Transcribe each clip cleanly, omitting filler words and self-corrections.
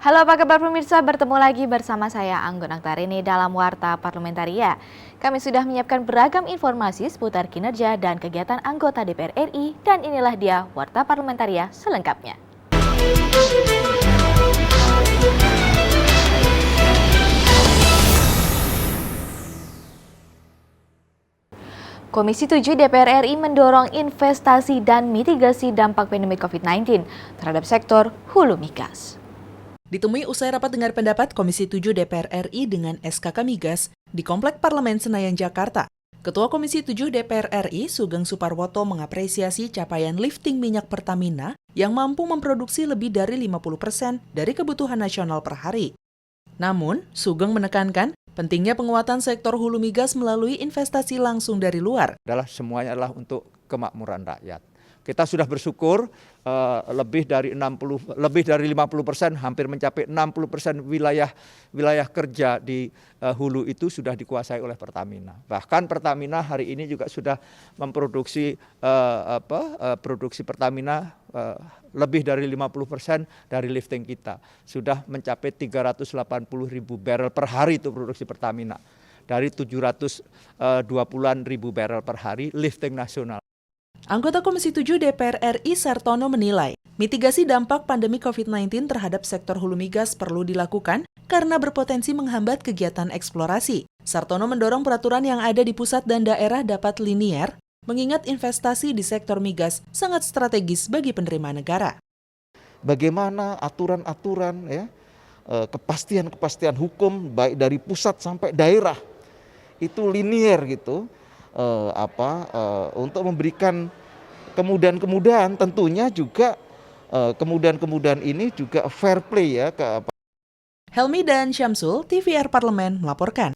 Halo, apa kabar pemirsa? Bertemu lagi bersama saya Anggun Aktarini dalam Warta Parlamentaria. Kami sudah menyiapkan beragam informasi seputar kinerja dan kegiatan anggota DPR RI dan inilah dia Warta Parlamentaria selengkapnya. Komisi 7 DPR RI mendorong investasi dan mitigasi dampak pandemi COVID-19 terhadap sektor hulu migas. Ditemui usai rapat dengar pendapat Komisi 7 DPR RI dengan SKK Migas di Komplek Parlemen Senayan, Jakarta. Ketua Komisi 7 DPR RI, Sugeng Suparwoto, mengapresiasi capaian lifting minyak Pertamina yang mampu memproduksi lebih dari 50% dari kebutuhan nasional per hari. Namun, Sugeng menekankan pentingnya penguatan sektor hulu migas melalui investasi langsung dari luar. Semuanya adalah untuk kemakmuran rakyat. Kita sudah bersyukur lebih dari 50%, hampir mencapai 60% wilayah kerja di hulu itu sudah dikuasai oleh Pertamina. Bahkan Pertamina hari ini juga sudah memproduksi produksi Pertamina lebih dari 50% dari lifting kita. Sudah mencapai 380.000 barrel per hari itu produksi Pertamina. Dari 720-an ribu barrel per hari lifting nasional. Anggota Komisi 7 DPR RI Sartono menilai, mitigasi dampak pandemi COVID-19 terhadap sektor hulu migas perlu dilakukan karena berpotensi menghambat kegiatan eksplorasi. Sartono mendorong peraturan yang ada di pusat dan daerah dapat linier, mengingat investasi di sektor migas sangat strategis bagi penerimaan negara. Bagaimana aturan-aturan, kepastian-kepastian hukum baik dari pusat sampai daerah itu linier gitu. Untuk memberikan kemudahan-kemudahan, tentunya juga kemudahan-kemudahan ini juga fair play ya. Helmi dan Syamsul, TVR Parlemen melaporkan.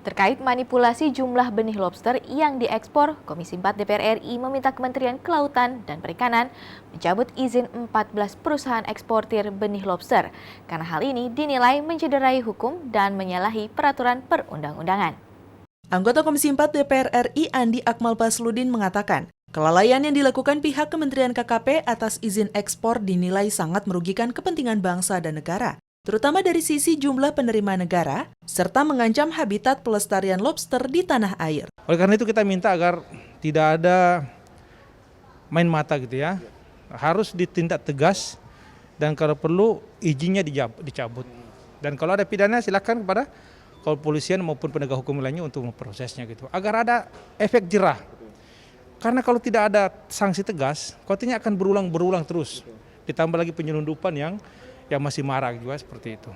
Terkait manipulasi jumlah benih lobster yang diekspor, Komisi 4 DPR RI meminta Kementerian Kelautan dan Perikanan mencabut izin 14 perusahaan eksportir benih lobster karena hal ini dinilai mencederai hukum dan menyalahi peraturan perundang-undangan. Anggota Komisi 4 DPR RI Andi Akmal Basludin mengatakan, kelalaian yang dilakukan pihak Kementerian KKP atas izin ekspor dinilai sangat merugikan kepentingan bangsa dan negara, terutama dari sisi jumlah penerima negara, serta mengancam habitat pelestarian lobster di tanah air. Oleh karena itu kita minta agar tidak ada main mata gitu ya, harus ditindak tegas dan kalau perlu izinnya dicabut. Dan kalau ada pidana silakan kepada kepolisian maupun penegak hukum lainnya untuk memprosesnya gitu, agar ada efek jerah. Karena kalau tidak ada sanksi tegas, kontennya akan berulang terus. Ditambah lagi penyelundupan yang masih marak juga seperti itu.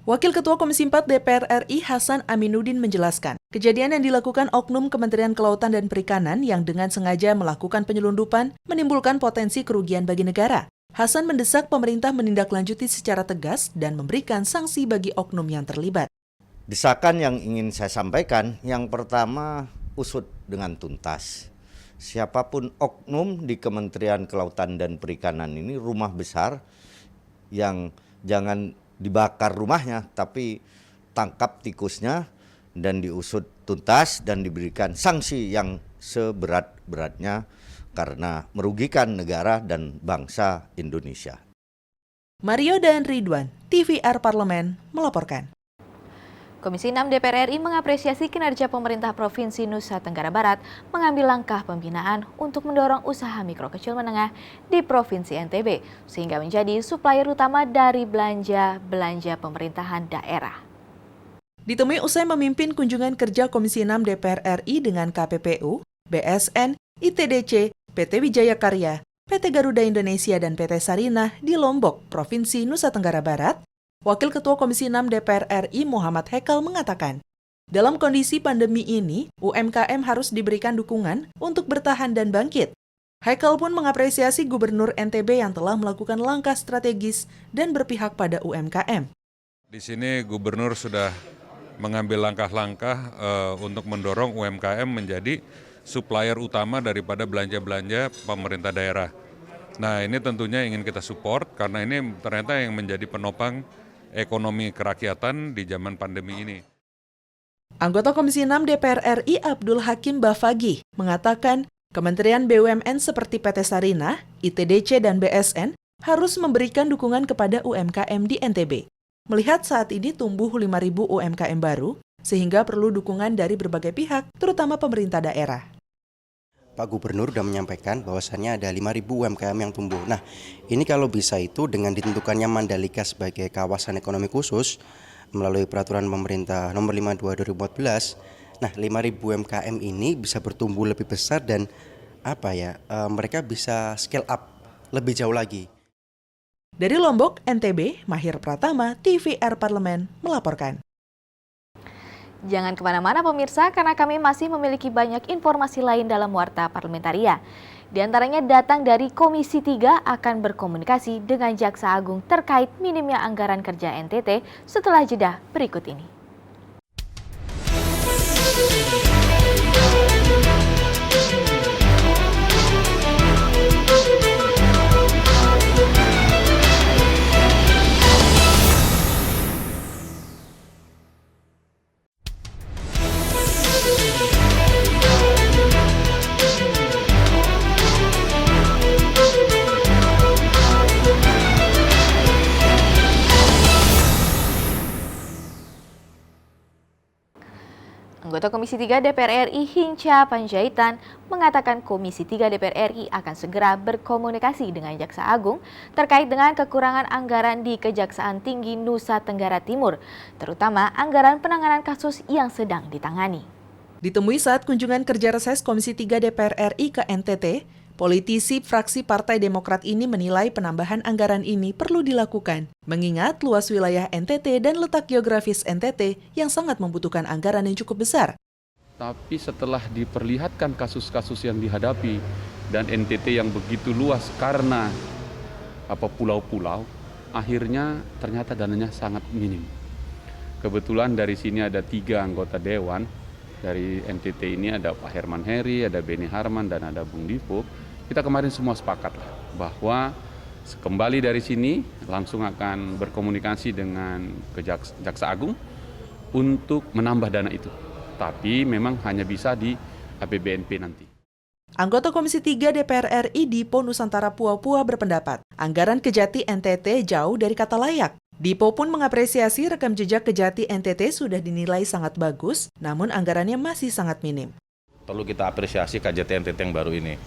Wakil Ketua Komisi 4 DPR RI Hasan Aminuddin menjelaskan, kejadian yang dilakukan Oknum Kementerian Kelautan dan Perikanan yang dengan sengaja melakukan penyelundupan menimbulkan potensi kerugian bagi negara. Hasan mendesak pemerintah menindaklanjuti secara tegas dan memberikan sanksi bagi oknum yang terlibat. Desakan yang ingin saya sampaikan, yang pertama usut dengan tuntas. Siapapun oknum di Kementerian Kelautan dan Perikanan ini rumah besar yang jangan dibakar rumahnya, tapi tangkap tikusnya dan diusut tuntas dan diberikan sanksi yang seberat-beratnya karena merugikan negara dan bangsa Indonesia. Mario dan Ridwan, TVR Parlemen melaporkan. Komisi 6 DPR RI mengapresiasi kinerja pemerintah Provinsi Nusa Tenggara Barat mengambil langkah pembinaan untuk mendorong usaha mikro kecil menengah di Provinsi NTB sehingga menjadi supplier utama dari belanja pemerintahan daerah. Ditemui usai memimpin kunjungan kerja Komisi 6 DPR RI dengan KPPU, BSN, ITDC, PT Wijaya Karya, PT Garuda Indonesia dan PT Sarinah di Lombok, Provinsi Nusa Tenggara Barat, Wakil Ketua Komisi 6 DPR RI Muhammad Hekal mengatakan, dalam kondisi pandemi ini, UMKM harus diberikan dukungan untuk bertahan dan bangkit. Hekal pun mengapresiasi Gubernur NTB yang telah melakukan langkah strategis dan berpihak pada UMKM. Di sini Gubernur sudah mengambil langkah-langkah untuk mendorong UMKM menjadi supplier utama daripada belanja-belanja pemerintah daerah. Nah, ini tentunya ingin kita support karena ini ternyata yang menjadi penopang ekonomi kerakyatan di zaman pandemi ini. Anggota Komisi 6 DPR RI Abdul Hakim Bafagi mengatakan Kementerian BUMN seperti PT Sarinah, ITDC, dan BSN harus memberikan dukungan kepada UMKM di NTB. Melihat saat ini tumbuh 5.000 UMKM baru, sehingga perlu dukungan dari berbagai pihak, terutama pemerintah daerah. Pak Gubernur sudah menyampaikan bahwasannya ada 5.000 UMKM yang tumbuh. Nah, ini kalau bisa itu dengan ditentukannya Mandalika sebagai kawasan ekonomi khusus melalui peraturan pemerintah nomor 52 2014. Nah, 5.000 UMKM ini bisa bertumbuh lebih besar dan mereka bisa scale up lebih jauh lagi. Dari Lombok, NTB, Mahir Pratama, TVR Parlemen melaporkan. Jangan kemana-mana pemirsa, karena kami masih memiliki banyak informasi lain dalam Warta Parlamentaria. Di antaranya datang dari Komisi 3 akan berkomunikasi dengan Jaksa Agung terkait minimnya anggaran kerja NTT setelah jeda berikut ini. Anggota Komisi 3 DPR RI Hinca Panjaitan mengatakan Komisi 3 DPR RI akan segera berkomunikasi dengan Jaksa Agung terkait dengan kekurangan anggaran di Kejaksaan Tinggi Nusa Tenggara Timur, terutama anggaran penanganan kasus yang sedang ditangani. Ditemui saat kunjungan kerja reses Komisi 3 DPR RI ke NTT, politisi fraksi Partai Demokrat ini menilai penambahan anggaran ini perlu dilakukan, mengingat luas wilayah NTT dan letak geografis NTT yang sangat membutuhkan anggaran yang cukup besar. Tapi setelah diperlihatkan kasus-kasus yang dihadapi dan NTT yang begitu luas karena pulau-pulau, akhirnya ternyata dananya sangat minim. Kebetulan dari sini ada 3 anggota dewan. Dari NTT ini ada Pak Herman Heri, ada Beni Harman, dan ada Bung Dipo. Kita kemarin semua sepakat bahwa kembali dari sini langsung akan berkomunikasi dengan Jaksa Agung untuk menambah dana itu. Tapi memang hanya bisa di APBNP nanti. Anggota Komisi 3 DPR RI Dipo Nusantara Pua-Pua berpendapat, anggaran Kejati NTT jauh dari kata layak. Dipo pun mengapresiasi rekam jejak Kejati NTT sudah dinilai sangat bagus, namun anggarannya masih sangat minim. Perlu kita apresiasi Kejati NTT yang baru ini.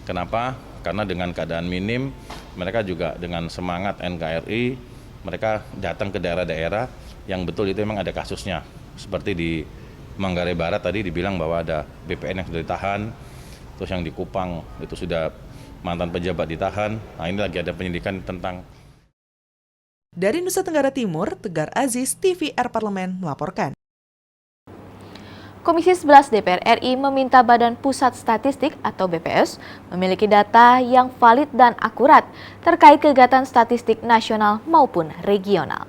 Kenapa? Karena dengan keadaan minim, mereka juga dengan semangat NKRI, mereka datang ke daerah-daerah yang betul itu memang ada kasusnya. Seperti di Manggarai Barat tadi dibilang bahwa ada BPN yang sudah ditahan, terus yang di Kupang itu sudah mantan pejabat ditahan. Nah, ini lagi ada penyidikan tentang. Dari Nusa Tenggara Timur, Tegar Aziz, TVR Parlemen melaporkan. Komisi 11 DPR RI meminta Badan Pusat Statistik atau BPS memiliki data yang valid dan akurat terkait kegiatan statistik nasional maupun regional.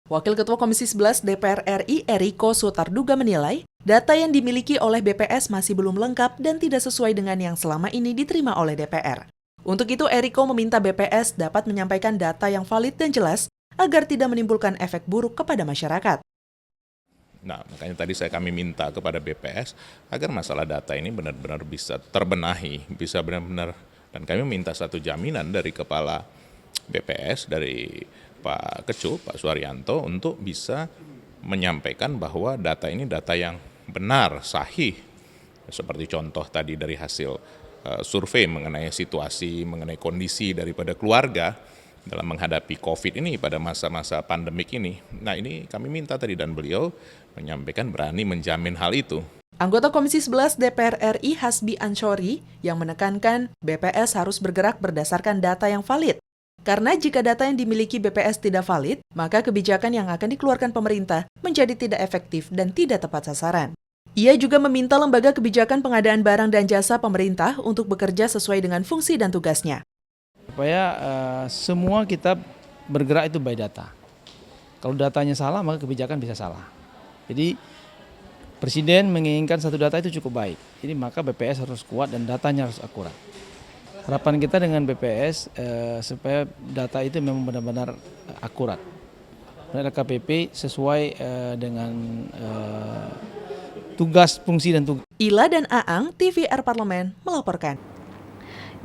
Wakil Ketua Komisi 11 DPR RI Eriko Sutarduga menilai, data yang dimiliki oleh BPS masih belum lengkap dan tidak sesuai dengan yang selama ini diterima oleh DPR. Untuk itu, Eriko meminta BPS dapat menyampaikan data yang valid dan jelas agar tidak menimbulkan efek buruk kepada masyarakat. Nah, makanya tadi kami minta kepada BPS agar masalah data ini benar-benar bisa terbenahi, bisa benar-benar, dan kami minta satu jaminan dari Kepala BPS, dari Pak Kecu, Pak Suharyanto, untuk bisa menyampaikan bahwa data ini data yang benar, sahih. Seperti contoh tadi dari hasil survei mengenai situasi, mengenai kondisi daripada keluarga dalam menghadapi COVID ini pada masa-masa pandemik ini. Nah, ini kami minta tadi dan beliau menyampaikan berani menjamin hal itu. Anggota Komisi 11 DPR RI Hasbi Anshori yang menekankan BPS harus bergerak berdasarkan data yang valid. Karena jika data yang dimiliki BPS tidak valid, maka kebijakan yang akan dikeluarkan pemerintah menjadi tidak efektif dan tidak tepat sasaran. Ia juga meminta lembaga kebijakan pengadaan barang dan jasa pemerintah untuk bekerja sesuai dengan fungsi dan tugasnya. Supaya semua kita bergerak itu by data. Kalau datanya salah, maka kebijakan bisa salah. Jadi Presiden menginginkan satu data itu cukup baik. Jadi maka BPS harus kuat dan datanya harus akurat. Harapan kita dengan BPS supaya data itu memang benar-benar akurat. LKPP sesuai dengan tugas, fungsi, dan tugas. Ila dan Aang, TVR Parlemen melaporkan.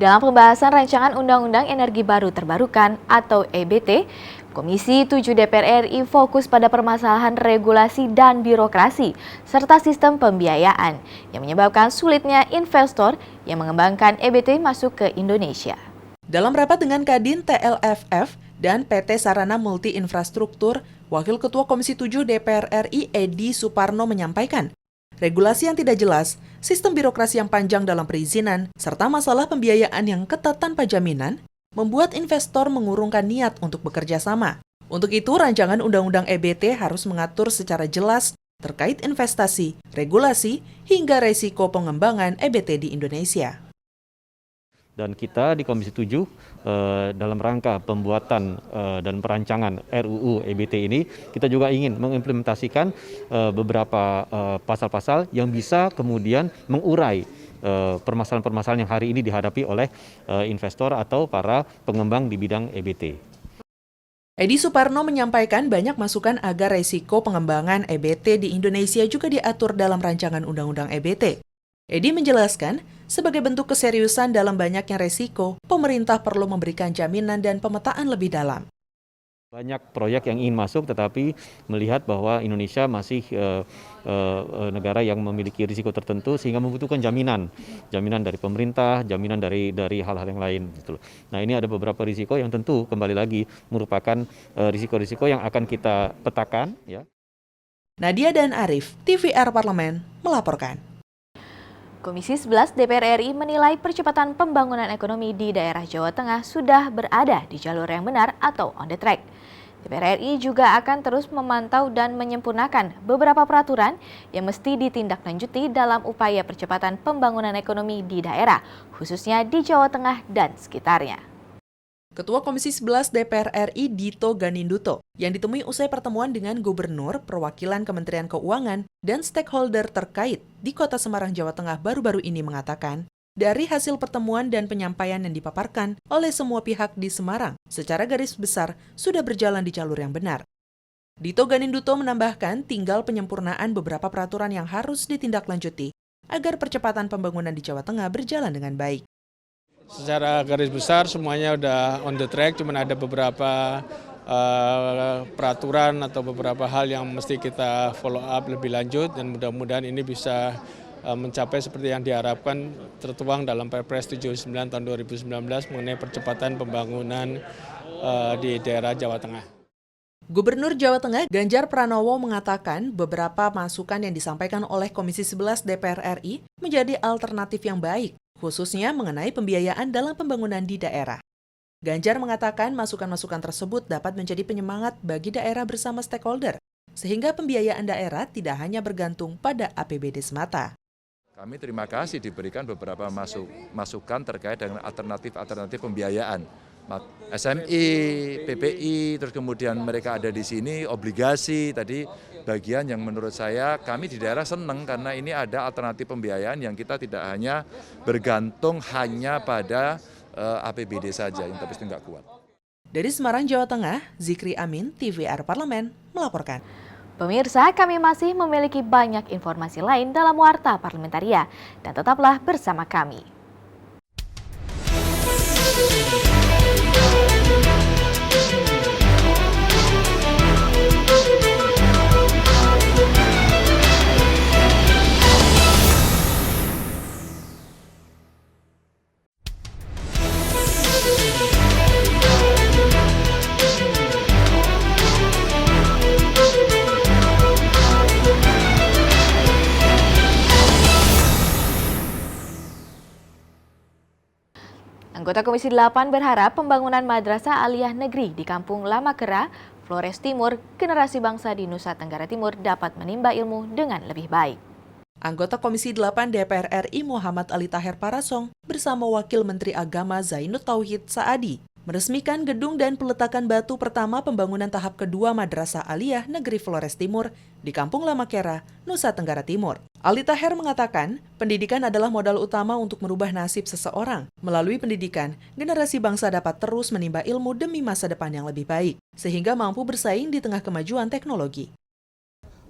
Dalam pembahasan Rancangan Undang-Undang Energi Baru Terbarukan atau EBT, Komisi 7 DPR RI fokus pada permasalahan regulasi dan birokrasi, serta sistem pembiayaan yang menyebabkan sulitnya investor yang mengembangkan EBT masuk ke Indonesia. Dalam rapat dengan Kadin TLFF dan PT Sarana Multi Infrastruktur, Wakil Ketua Komisi 7 DPR RI Edi Suparno menyampaikan, regulasi yang tidak jelas, sistem birokrasi yang panjang dalam perizinan, serta masalah pembiayaan yang ketat tanpa jaminan, membuat investor mengurungkan niat untuk bekerja sama. Untuk itu, rancangan Undang-Undang EBT harus mengatur secara jelas terkait investasi, regulasi, hingga resiko pengembangan EBT di Indonesia. Dan kita di Komisi 7 dalam rangka pembuatan dan perancangan RUU EBT ini, kita juga ingin mengimplementasikan beberapa pasal-pasal yang bisa kemudian mengurai permasalahan-permasalahan yang hari ini dihadapi oleh investor atau para pengembang di bidang EBT. Edi Suparno menyampaikan banyak masukan agar resiko pengembangan EBT di Indonesia juga diatur dalam rancangan Undang-Undang EBT. Edi menjelaskan, sebagai bentuk keseriusan dalam banyaknya resiko, pemerintah perlu memberikan jaminan dan pemetaan lebih dalam. Banyak proyek yang ingin masuk, tetapi melihat bahwa Indonesia masih negara yang memiliki risiko tertentu sehingga membutuhkan jaminan dari pemerintah, jaminan dari hal-hal yang lain. Gitu. Nah, ini ada beberapa risiko yang tentu kembali lagi merupakan risiko-risiko yang akan kita petakan. Ya. Nadia dan Arif, TVR Parlemen, melaporkan. Komisi 11 DPR RI menilai percepatan pembangunan ekonomi di daerah Jawa Tengah sudah berada di jalur yang benar atau on the track. DPR RI juga akan terus memantau dan menyempurnakan beberapa peraturan yang mesti ditindaklanjuti dalam upaya percepatan pembangunan ekonomi di daerah, khususnya di Jawa Tengah dan sekitarnya. Ketua Komisi 11 DPR RI Dito Ganinduto yang ditemui usai pertemuan dengan Gubernur, perwakilan Kementerian Keuangan, dan stakeholder terkait di Kota Semarang, Jawa Tengah baru-baru ini mengatakan, dari hasil pertemuan dan penyampaian yang dipaparkan oleh semua pihak di Semarang, secara garis besar sudah berjalan di jalur yang benar. Dito Ganinduto menambahkan tinggal penyempurnaan beberapa peraturan yang harus ditindaklanjuti agar percepatan pembangunan di Jawa Tengah berjalan dengan baik. Secara garis besar semuanya udah on the track, cuman ada beberapa peraturan atau beberapa hal yang mesti kita follow up lebih lanjut dan mudah-mudahan ini bisa mencapai seperti yang diharapkan tertuang dalam Perpres 79 tahun 2019 mengenai percepatan pembangunan di daerah Jawa Tengah. Gubernur Jawa Tengah Ganjar Pranowo mengatakan beberapa masukan yang disampaikan oleh Komisi 11 DPR RI menjadi alternatif yang baik, khususnya mengenai pembiayaan dalam pembangunan di daerah. Ganjar mengatakan masukan-masukan tersebut dapat menjadi penyemangat bagi daerah bersama stakeholder, sehingga pembiayaan daerah tidak hanya bergantung pada APBD semata. Kami terima kasih diberikan beberapa masukan terkait dengan alternatif pembiayaan. SMI, PPI, terus kemudian mereka ada di sini, obligasi, tadi bagian yang menurut saya kami di daerah senang karena ini ada alternatif pembiayaan yang kita tidak hanya bergantung hanya pada APBD saja yang tapi nggak kuat. Dari Semarang, Jawa Tengah, Zikri Amin, TVR Parlemen, melaporkan. Pemirsa, kami masih memiliki banyak informasi lain dalam Warta Parlementaria, dan tetaplah bersama kami. Anggota Komisi 8 berharap pembangunan Madrasah Aliyah Negeri di Kampung Lamakera, Flores Timur, generasi bangsa di Nusa Tenggara Timur dapat menimba ilmu dengan lebih baik. Anggota Komisi 8 DPR RI Muhammad Ali Taher Parasong bersama Wakil Menteri Agama Zainud Tauhid Saadi meresmikan gedung dan peletakan batu pertama pembangunan tahap kedua Madrasah Aliyah Negeri Flores Timur di Kampung Lamakera, Nusa Tenggara Timur. Ali Taher mengatakan, pendidikan adalah modal utama untuk merubah nasib seseorang. Melalui pendidikan, generasi bangsa dapat terus menimba ilmu demi masa depan yang lebih baik, sehingga mampu bersaing di tengah kemajuan teknologi.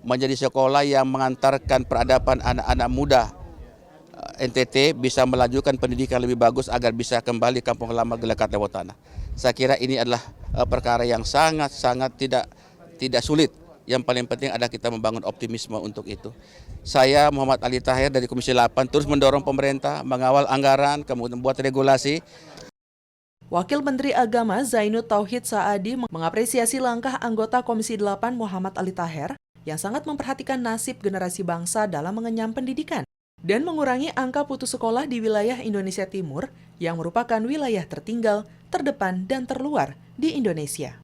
Menjadi sekolah yang mengantarkan peradaban anak-anak muda NTT bisa melajukan pendidikan lebih bagus agar bisa kembali kampung halaman gelagat lewat tanah. Saya kira ini adalah perkara yang sangat tidak sulit. Yang paling penting adalah kita membangun optimisme untuk itu. Saya Muhammad Ali Tahir dari Komisi 8 terus mendorong pemerintah mengawal anggaran, kemudian membuat regulasi. Wakil Menteri Agama Zainud Tauhid Saadi mengapresiasi langkah anggota Komisi 8 Muhammad Ali Tahir yang sangat memperhatikan nasib generasi bangsa dalam mengenyam pendidikan dan mengurangi angka putus sekolah di wilayah Indonesia Timur yang merupakan wilayah tertinggal, terdepan, dan terluar di Indonesia.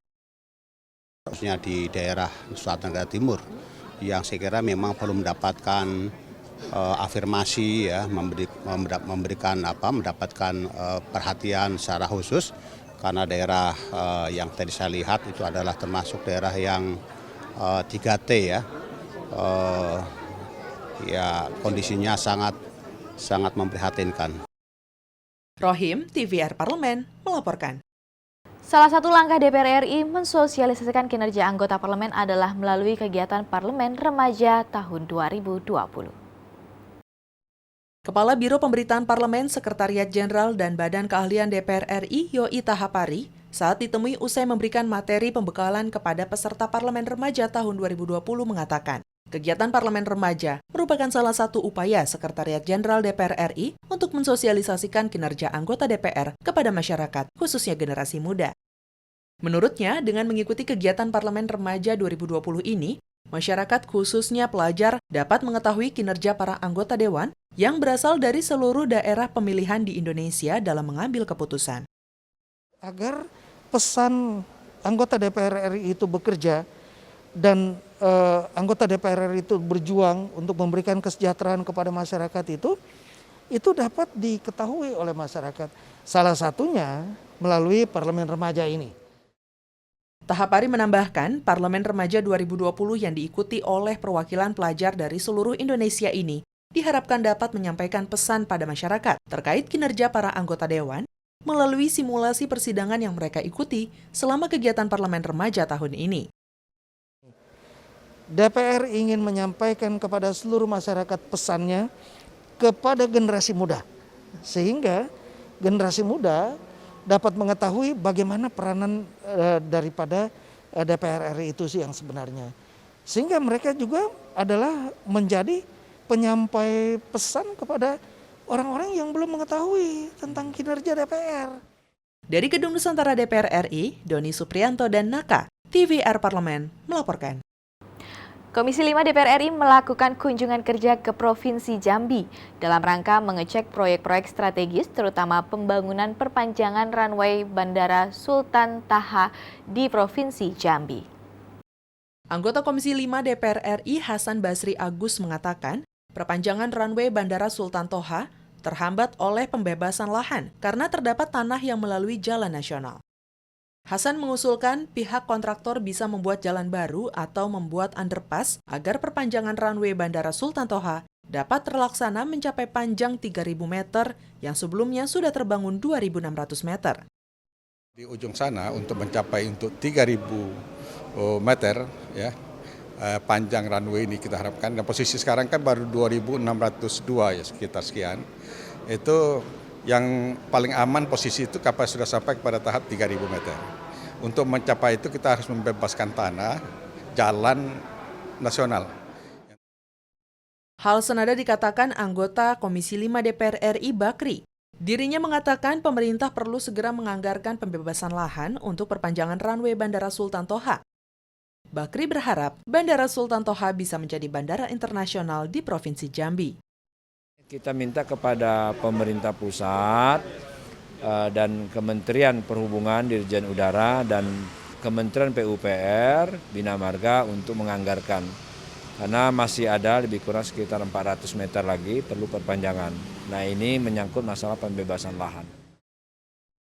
Khususnya di daerah Nusa Tenggara Timur yang saya kira memang perlu mendapatkan afirmasi ya, mendapatkan perhatian secara khusus karena daerah yang tadi saya lihat itu adalah termasuk daerah yang 3T ya. Ya kondisinya sangat memprihatinkan. Rohim, TVR Parlemen, melaporkan. Salah satu langkah DPR RI mensosialisasikan kinerja anggota parlemen adalah melalui kegiatan Parlemen Remaja tahun 2020. Kepala Biro Pemberitaan Parlemen, Sekretariat Jenderal dan Badan Keahlian DPR RI, Yoi Tahapari, saat ditemui usai memberikan materi pembekalan kepada peserta Parlemen Remaja tahun 2020 mengatakan, kegiatan Parlemen Remaja merupakan salah satu upaya Sekretariat Jenderal DPR RI untuk mensosialisasikan kinerja anggota DPR kepada masyarakat, khususnya generasi muda. Menurutnya, dengan mengikuti kegiatan Parlemen Remaja 2020 ini, masyarakat khususnya pelajar dapat mengetahui kinerja para anggota dewan yang berasal dari seluruh daerah pemilihan di Indonesia dalam mengambil keputusan. Agar pesan anggota DPR RI itu bekerja dan anggota DPR RI itu berjuang untuk memberikan kesejahteraan kepada masyarakat itu dapat diketahui oleh masyarakat. Salah satunya melalui Parlemen Remaja ini. Tahapari menambahkan, Parlemen Remaja 2020 yang diikuti oleh perwakilan pelajar dari seluruh Indonesia ini diharapkan dapat menyampaikan pesan pada masyarakat terkait kinerja para anggota dewan melalui simulasi persidangan yang mereka ikuti selama kegiatan Parlemen Remaja tahun ini. DPR ingin menyampaikan kepada seluruh masyarakat pesannya kepada generasi muda. Sehingga generasi muda dapat mengetahui bagaimana peranan daripada DPR RI itu yang sebenarnya. Sehingga mereka juga adalah menjadi penyampai pesan kepada orang-orang yang belum mengetahui tentang kinerja DPR. Dari Gedung Nusantara DPR RI, Doni Supriyanto dan Naka, TVR Parlemen, melaporkan. Komisi 5 DPR RI melakukan kunjungan kerja ke Provinsi Jambi dalam rangka mengecek proyek-proyek strategis terutama pembangunan perpanjangan runway Bandara Sultan Taha di Provinsi Jambi. Anggota Komisi 5 DPR RI Hasan Basri Agus mengatakan, perpanjangan runway Bandara Sultan Toha terhambat oleh pembebasan lahan karena terdapat tanah yang melalui jalan nasional. Hasan mengusulkan pihak kontraktor bisa membuat jalan baru atau membuat underpass agar perpanjangan runway Bandara Sultan Toha dapat terlaksana mencapai panjang 3.000 meter yang sebelumnya sudah terbangun 2.600 meter. Di ujung sana untuk mencapai 3.000 meter ya panjang runway ini kita harapkan, dan posisi sekarang kan baru 2.602 ya sekitar sekian. Itu yang paling aman posisi itu kapal sudah sampai kepada tahap 3.000 meter. Untuk mencapai itu kita harus membebaskan tanah, jalan nasional. Hal senada dikatakan anggota Komisi 5 DPR RI Bakri. Dirinya mengatakan pemerintah perlu segera menganggarkan pembebasan lahan untuk perpanjangan runway Bandara Sultan Toha. Bakri berharap Bandara Sultan Toha bisa menjadi bandara internasional di Provinsi Jambi. Kita minta kepada pemerintah pusat dan Kementerian Perhubungan, Dirjen Udara, dan Kementerian PUPR, Bina Marga untuk menganggarkan. Karena masih ada lebih kurang sekitar 400 meter lagi perlu perpanjangan. Nah ini menyangkut masalah pembebasan lahan.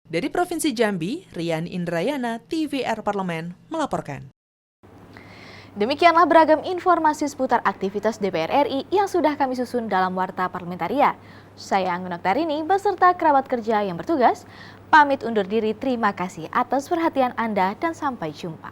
Dari Provinsi Jambi, Rian Indrayana, TVR Parlemen, melaporkan. Demikianlah beragam informasi seputar aktivitas DPR RI yang sudah kami susun dalam Warta Parlementaria. Saya Anggun Oktarini beserta kerabat kerja yang bertugas, pamit undur diri. Terima kasih atas perhatian Anda dan sampai jumpa.